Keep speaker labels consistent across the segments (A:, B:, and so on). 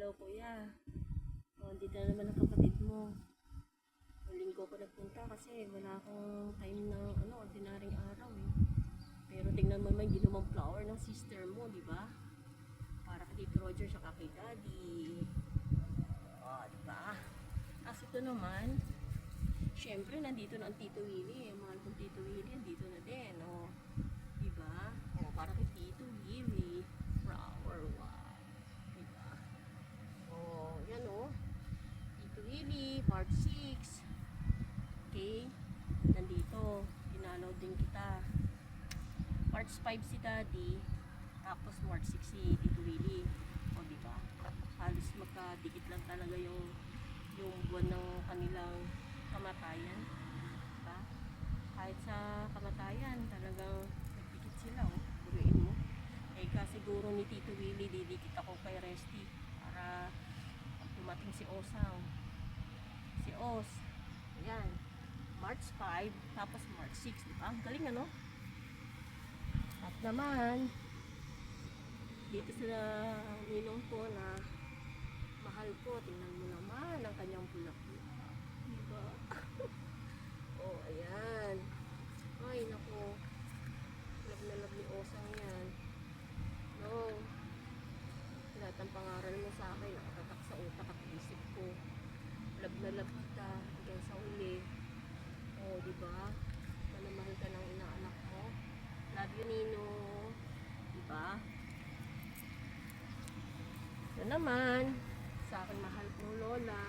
A: Hello kuya. Dito na naman ang kapatid mo. Linggo ko nagpunta kasi wala akong time ng ordinaryong araw eh. Pero tingnan mo naman ginawang flower ng sister mo, di ba? Para kay Tito Roger siya kay Daddy. Di ba? Kasi ito naman, syempre nandito na ang Tito Willie. Ang mahal kong Tito Willie, nandito na din. Di ba? Para kay Tito Willie. Flower, wow. Di ba? Yan Tito Willie, part 6. Okay? Nandito. Pinaload din kita. March 5 si Daddy. Tapos March 6 si Tito Willie. Diba? Halos magkadikit lang talaga yung buwan ng kanilang kamatayan. Diba? Kahit sa kamatayan, talagang nagdikit sila. Buruin mo. Siguro ni Tito Willie, didikit ako kay Resty para dumating si Osang. Si Os. Ayan. March 5, tapos March 6. Diba? Ang galing At naman, dito sa ninong ko na mahal ko, tingnan mo naman ang kanyang bulak-bulak. Diba? Ayan. Ay, naku. Love na love ni Osang yan. Lahat ng pangaral mo sa akin, nakatatak sa utak at isip ko. Love na love kita hanggang sa uli. Diba? Manamahal ka ng inaanak mo. Love you, Nino. Diba? Ito naman, sa akin mahal kong lola.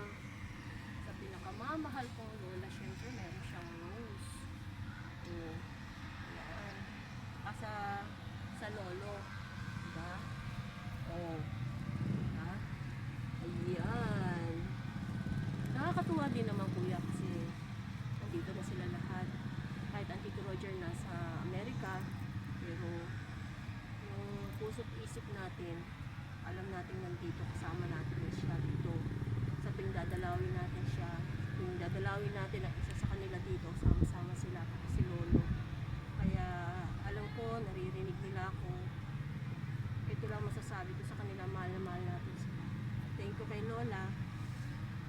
A: Sa pinakamamahal kong lola, syempre meron siyang rose. Ayan. Sa lolo. Diba? Diba? Ayan. Nakakatuwa din naman kuya kasi nandito na sila lahat. Kahit ang Tito Roger nasa Amerika, pero yung puso't isip natin, alam natin nandito, kasama natin siya dito. Sa tuwing dadalawin natin siya, tuwing dadalawin natin ang isa sa kanila dito, sama-sama sila kasi si Lolo. Kaya alam ko, naririnig nila ako. Ito lang masasabi ko sa kanila, mahal na mahal natin sila. Thank you kay Lola.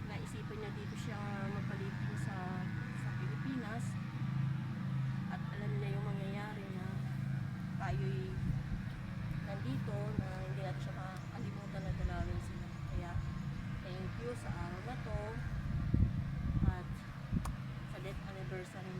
A: Naisipan niya dito siya magpalipin sa Pilipinas. At alam niya yung mangyayari na tayo'y nandito na hindi natin siya makakalimutan na dalawin sila. Kaya thank you sa araw na to at sa death anniversary